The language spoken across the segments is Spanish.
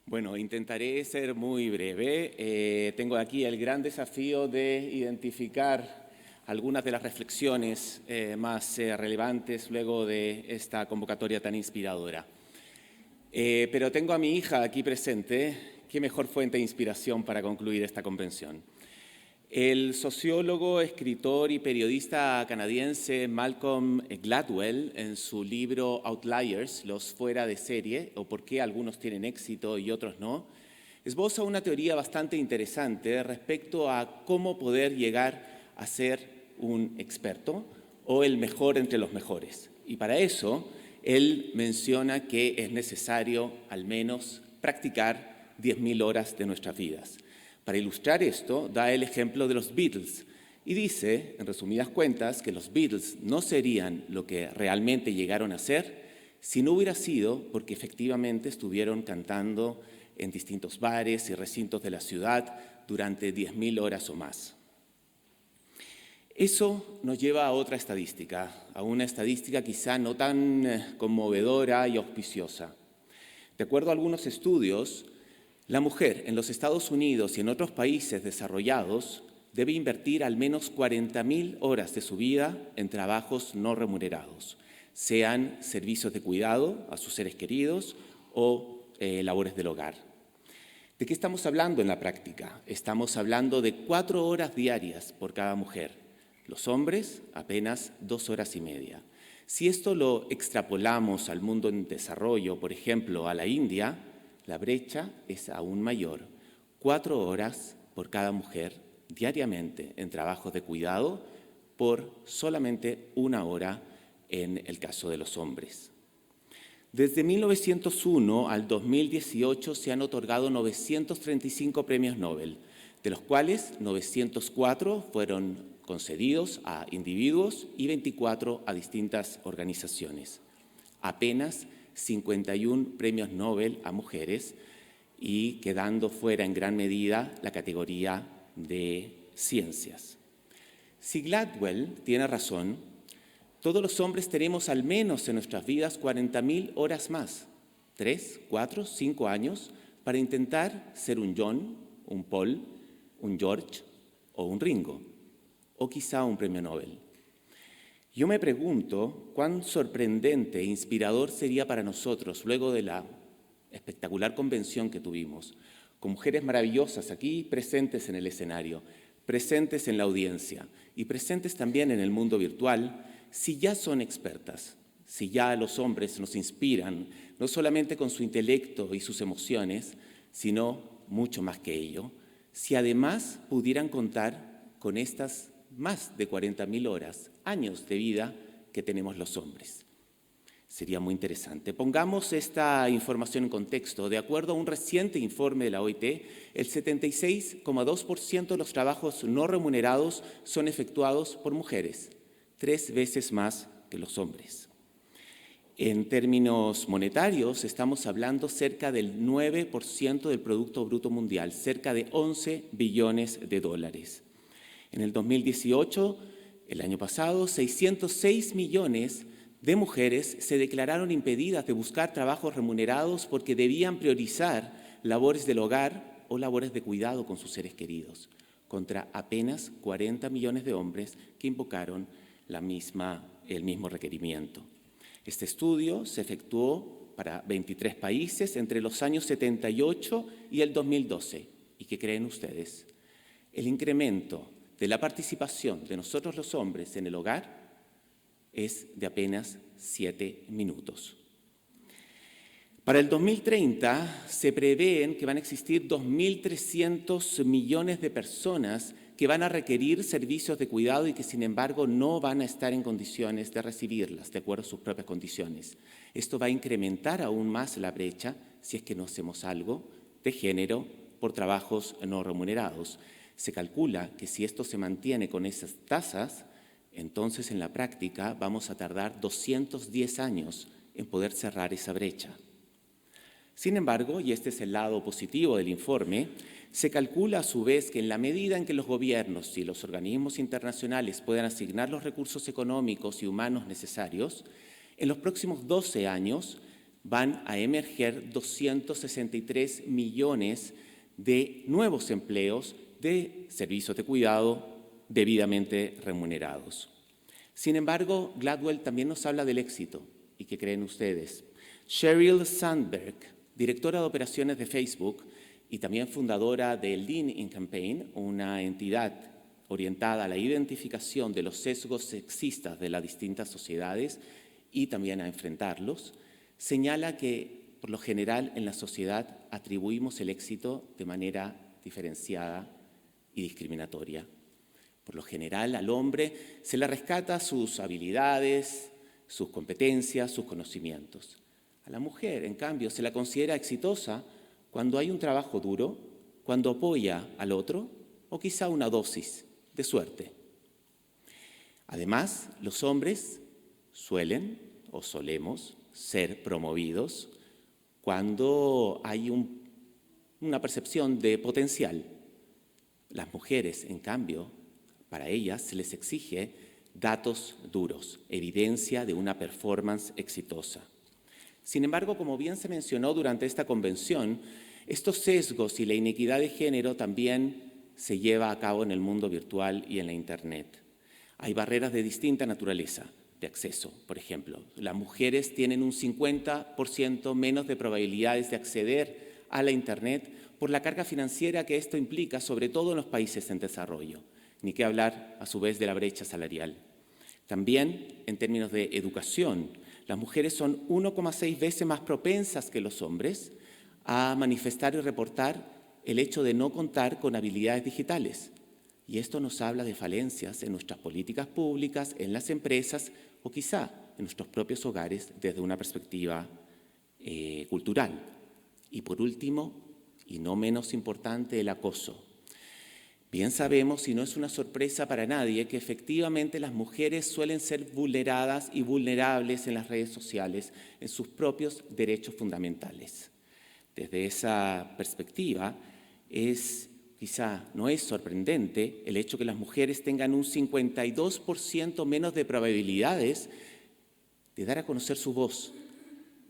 Bueno, intentaré ser muy breve. Tengo aquí el gran desafío de identificar algunas de las reflexiones más relevantes luego de esta convocatoria tan inspiradora. Pero tengo a mi hija aquí presente. ¿Qué mejor fuente de inspiración para concluir esta convención? El sociólogo, escritor y periodista canadiense Malcolm Gladwell, en su libro Outliers, los fuera de serie, o por qué algunos tienen éxito y otros no, esboza una teoría bastante interesante respecto a cómo poder llegar a ser un experto o el mejor entre los mejores. Y para eso, él menciona que es necesario al menos practicar 10.000 horas de nuestras vidas. Para ilustrar esto, da el ejemplo de los Beatles y dice, en resumidas cuentas, que los Beatles no serían lo que realmente llegaron a ser si no hubiera sido porque efectivamente estuvieron cantando en distintos bares y recintos de la ciudad durante 10.000 horas o más. Eso nos lleva a otra estadística, a una estadística quizá no tan conmovedora y auspiciosa. De acuerdo a algunos estudios, la mujer en los Estados Unidos y en otros países desarrollados debe invertir al menos 40.000 horas de su vida en trabajos no remunerados, sean servicios de cuidado a sus seres queridos o labores del hogar. ¿De qué estamos hablando en la práctica? Estamos hablando de 4 horas diarias por cada mujer. Los hombres, apenas 2 horas y media. Si esto lo extrapolamos al mundo en desarrollo, por ejemplo, a la India, la brecha es aún mayor, 4 horas por cada mujer diariamente en trabajos de cuidado por solamente 1 hora en el caso de los hombres. Desde 1901 al 2018 se han otorgado 935 premios Nobel, de los cuales 904 fueron concedidos a individuos y 24 a distintas organizaciones. Apenas 51 premios Nobel a mujeres y quedando fuera en gran medida la categoría de ciencias. Si Gladwell tiene razón, todos los hombres tenemos al menos en nuestras vidas 40.000 horas más, 3, 4, 5 años, para intentar ser un John, un Paul, un George o un Ringo, o quizá un premio Nobel. Yo me pregunto cuán sorprendente e inspirador sería para nosotros, luego de la espectacular convención que tuvimos, con mujeres maravillosas aquí presentes en el escenario, presentes en la audiencia y presentes también en el mundo virtual, si ya son expertas, si ya los hombres nos inspiran, no solamente con su intelecto y sus emociones, sino mucho más que ello, si además pudieran contar con estas más de 40.000 horas, años de vida que tenemos los hombres. Sería muy interesante. Pongamos esta información en contexto. De acuerdo a un reciente informe de la OIT, el 76,2% de los trabajos no remunerados son efectuados por mujeres, 3 veces más que los hombres. En términos monetarios, estamos hablando cerca del 9% del Producto Bruto Mundial, cerca de 11 billones de dólares. En el 2018, el año pasado, 606 millones de mujeres se declararon impedidas de buscar trabajos remunerados porque debían priorizar labores del hogar o labores de cuidado con sus seres queridos, contra apenas 40 millones de hombres que invocaron el mismo requerimiento. Este estudio se efectuó para 23 países entre los años 78 y el 2012. ¿Y qué creen ustedes? El incremento de la participación de nosotros los hombres en el hogar es de apenas 7 minutos. Para el 2030 se prevén que van a existir 2.300 millones de personas que van a requerir servicios de cuidado y que sin embargo no van a estar en condiciones de recibirlas de acuerdo a sus propias condiciones. Esto va a incrementar aún más la brecha si es que no hacemos algo de género por trabajos no remunerados. Se calcula que si esto se mantiene con esas tasas, entonces en la práctica vamos a tardar 210 años en poder cerrar esa brecha. Sin embargo, y este es el lado positivo del informe, se calcula a su vez que en la medida en que los gobiernos y los organismos internacionales puedan asignar los recursos económicos y humanos necesarios, en los próximos 12 años van a emerger 263 millones de nuevos empleos de servicios de cuidado debidamente remunerados. Sin embargo, Gladwell también nos habla del éxito. ¿Y qué creen ustedes? Sheryl Sandberg, directora de operaciones de Facebook y también fundadora de Lean In Campaign, una entidad orientada a la identificación de los sesgos sexistas de las distintas sociedades y también a enfrentarlos, señala que, por lo general, en la sociedad atribuimos el éxito de manera diferenciada y discriminatoria. Por lo general, al hombre se le rescata sus habilidades, sus competencias, sus conocimientos. A la mujer, en cambio, se la considera exitosa cuando hay un trabajo duro, cuando apoya al otro o quizá una dosis de suerte. Además, los hombres suelen o solemos ser promovidos cuando hay una percepción de potencial. Las mujeres, en cambio, para ellas se les exige datos duros, evidencia de una performance exitosa. Sin embargo, como bien se mencionó durante esta convención, estos sesgos y la inequidad de género también se lleva a cabo en el mundo virtual y en la Internet. Hay barreras de distinta naturaleza de acceso, por ejemplo. Las mujeres tienen un 50% menos de probabilidades de acceder a la Internet por la carga financiera que esto implica, sobre todo en los países en desarrollo. Ni qué hablar, a su vez, de la brecha salarial. También, en términos de educación, las mujeres son 1,6 veces más propensas que los hombres a manifestar y reportar el hecho de no contar con habilidades digitales. Y esto nos habla de falencias en nuestras políticas públicas, en las empresas o quizá en nuestros propios hogares desde una perspectiva cultural. Y por último, y no menos importante, el acoso. Bien sabemos, y no es una sorpresa para nadie, que efectivamente las mujeres suelen ser vulneradas y vulnerables en las redes sociales en sus propios derechos fundamentales. Desde esa perspectiva, quizá no es sorprendente el hecho que las mujeres tengan un 52% menos de probabilidades de dar a conocer su voz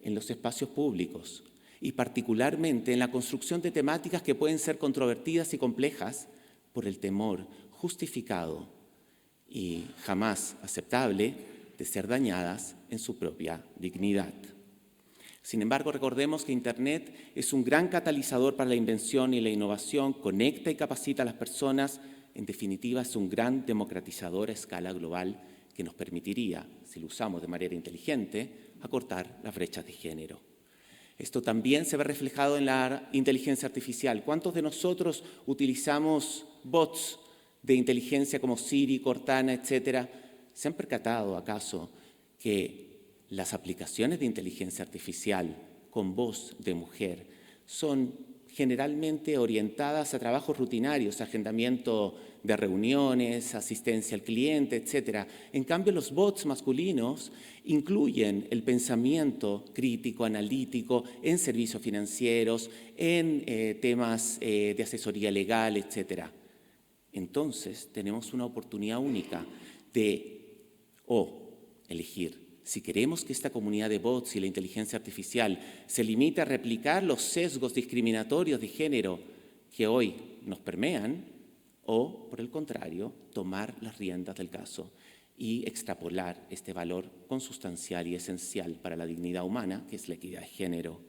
en los espacios públicos y particularmente en la construcción de temáticas que pueden ser controvertidas y complejas por el temor justificado y jamás aceptable de ser dañadas en su propia dignidad. Sin embargo, recordemos que Internet es un gran catalizador para la invención y la innovación, conecta y capacita a las personas, en definitiva es un gran democratizador a escala global que nos permitiría, si lo usamos de manera inteligente, acortar las brechas de género. Esto también se ve reflejado en la inteligencia artificial. ¿Cuántos de nosotros utilizamos bots de inteligencia como Siri, Cortana, etcétera? ¿Se han percatado acaso que las aplicaciones de inteligencia artificial con voz de mujer son generalmente orientadas a trabajos rutinarios, agendamiento de reuniones, asistencia al cliente, etcétera? En cambio, los bots masculinos incluyen el pensamiento crítico, analítico, en servicios financieros, en temas de asesoría legal, etcétera. Entonces, tenemos una oportunidad única de elegir. Si queremos que esta comunidad de bots y la inteligencia artificial se limite a replicar los sesgos discriminatorios de género que hoy nos permean, o, por el contrario, tomar las riendas del caso y extrapolar este valor consustancial y esencial para la dignidad humana, que es la equidad de género.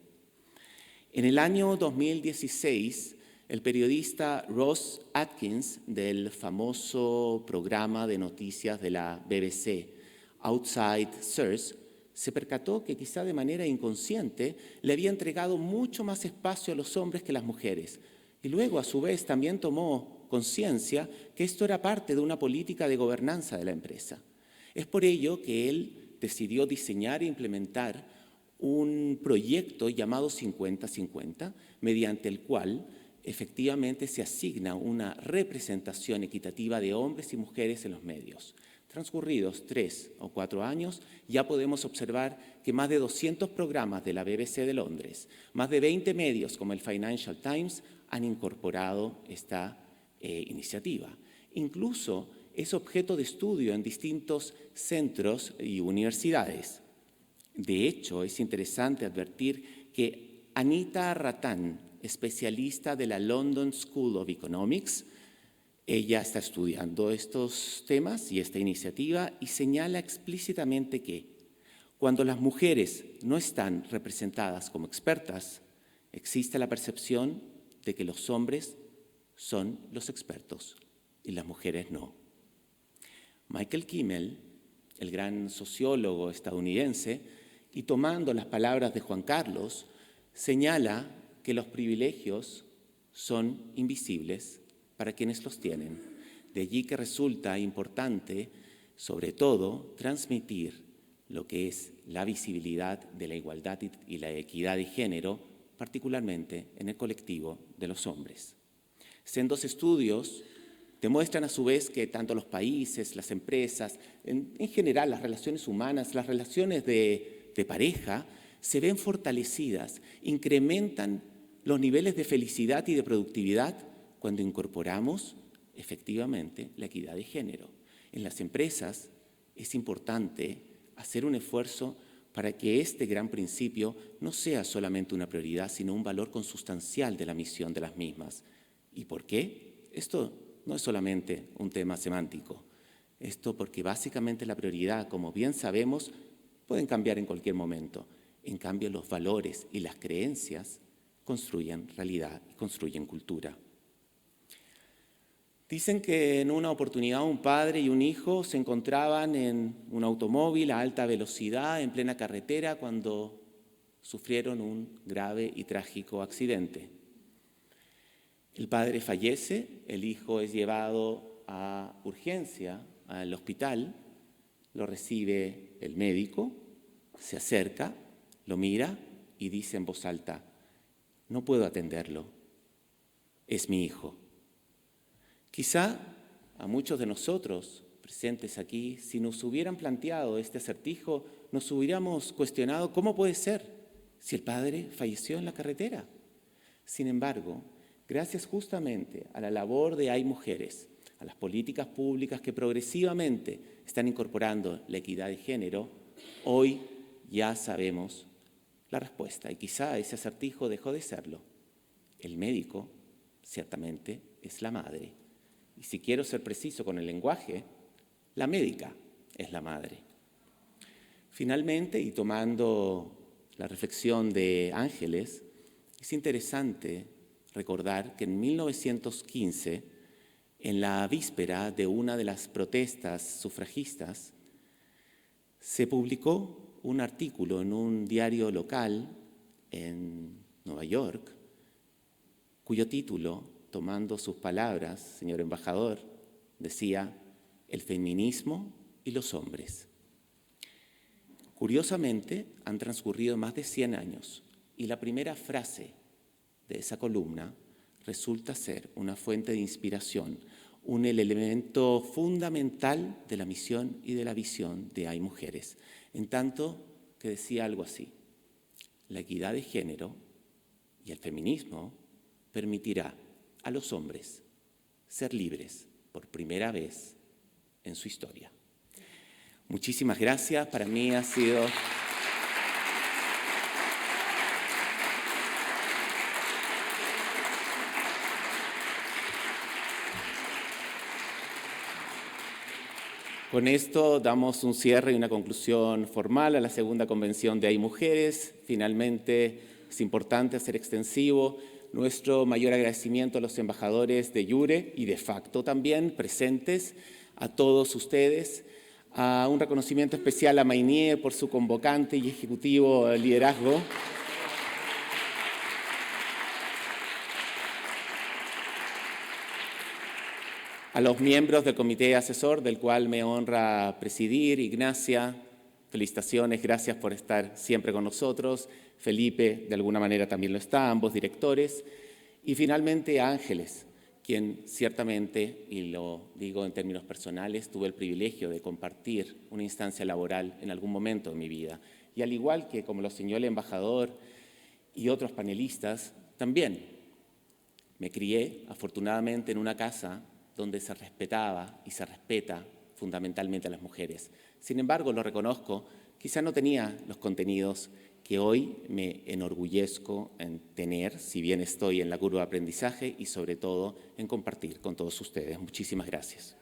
En el año 2016, el periodista Ross Atkins, del famoso programa de noticias de la BBC, Outside Source, se percató que quizá de manera inconsciente le había entregado mucho más espacio a los hombres que a las mujeres. Y luego, a su vez, también tomó conciencia que esto era parte de una política de gobernanza de la empresa. Es por ello que él decidió diseñar e implementar un proyecto llamado 50-50, mediante el cual efectivamente se asigna una representación equitativa de hombres y mujeres en los medios. Transcurridos 3 o 4 años, ya podemos observar que más de 200 programas de la BBC de Londres, más de 20 medios como el Financial Times han incorporado esta iniciativa. Incluso es objeto de estudio en distintos centros y universidades. De hecho, es interesante advertir que Anita Rattan, especialista de la London School of Economics, ella está estudiando estos temas y esta iniciativa y señala explícitamente que cuando las mujeres no están representadas como expertas, existe la percepción de que los hombres son los expertos y las mujeres no. Michael Kimmel, el gran sociólogo estadounidense, y tomando las palabras de Juan Carlos, señala que los privilegios son invisibles para quienes los tienen. De allí que resulta importante, sobre todo, transmitir lo que es la visibilidad de la igualdad y la equidad de género, particularmente en el colectivo de los hombres. Sendos estudios demuestran a su vez que tanto los países, las empresas, en general las relaciones humanas, las relaciones de pareja, se ven fortalecidas, incrementan los niveles de felicidad y de productividad cuando incorporamos efectivamente la equidad de género. En las empresas es importante hacer un esfuerzo para que este gran principio no sea solamente una prioridad, sino un valor consustancial de la misión de las mismas. ¿Y por qué? Esto no es solamente un tema semántico. Esto porque básicamente la prioridad, como bien sabemos, pueden cambiar en cualquier momento. En cambio, los valores y las creencias construyen realidad y construyen cultura. Dicen que en una oportunidad un padre y un hijo se encontraban en un automóvil a alta velocidad en plena carretera cuando sufrieron un grave y trágico accidente. El padre fallece, el hijo es llevado a urgencia al hospital, lo recibe el médico, se acerca, lo mira y dice en voz alta: no puedo atenderlo, es mi hijo. Quizá a muchos de nosotros presentes aquí, si nos hubieran planteado este acertijo, nos hubiéramos cuestionado cómo puede ser si el padre falleció en la carretera. Sin embargo, gracias justamente a la labor de Hay Mujeres, a las políticas públicas que progresivamente están incorporando la equidad de género, hoy ya sabemos la respuesta y quizá ese acertijo dejó de serlo. El médico ciertamente es la madre. Y si quiero ser preciso con el lenguaje, la médica es la madre. Finalmente, y tomando la reflexión de Ángeles, es interesante recordar que en 1915, en la víspera de una de las protestas sufragistas, se publicó un artículo en un diario local en Nueva York, cuyo título, tomando sus palabras, señor embajador, decía: el feminismo y los hombres. Curiosamente, han transcurrido más de 100 años y la primera frase de esa columna resulta ser una fuente de inspiración, un elemento fundamental de la misión y de la visión de Hay Mujeres, en tanto que decía algo así: la equidad de género y el feminismo permitirá a los hombres ser libres por primera vez en su historia. Muchísimas gracias. Para mí ha sido Con esto damos un cierre y una conclusión formal a la segunda convención de Hay Mujeres. Finalmente, es importante hacer extensivo nuestro mayor agradecimiento a los embajadores de jure y de facto también presentes, a todos ustedes, a un reconocimiento especial a Maynie por su convocante y ejecutivo liderazgo. A los miembros del comité asesor, del cual me honra presidir: Ignacia, felicitaciones, gracias por estar siempre con nosotros. Felipe, de alguna manera, también lo está, ambos directores. Y finalmente a Ángeles, quien ciertamente, y lo digo en términos personales, tuve el privilegio de compartir una instancia laboral en algún momento de mi vida. Y al igual que, como lo señaló el embajador y otros panelistas, también me crié, afortunadamente, en una casa donde se respetaba y se respeta fundamentalmente a las mujeres. Sin embargo, lo reconozco, quizá no tenía los contenidos que hoy me enorgullezco en tener, si bien estoy en la curva de aprendizaje y sobre todo en compartir con todos ustedes. Muchísimas gracias.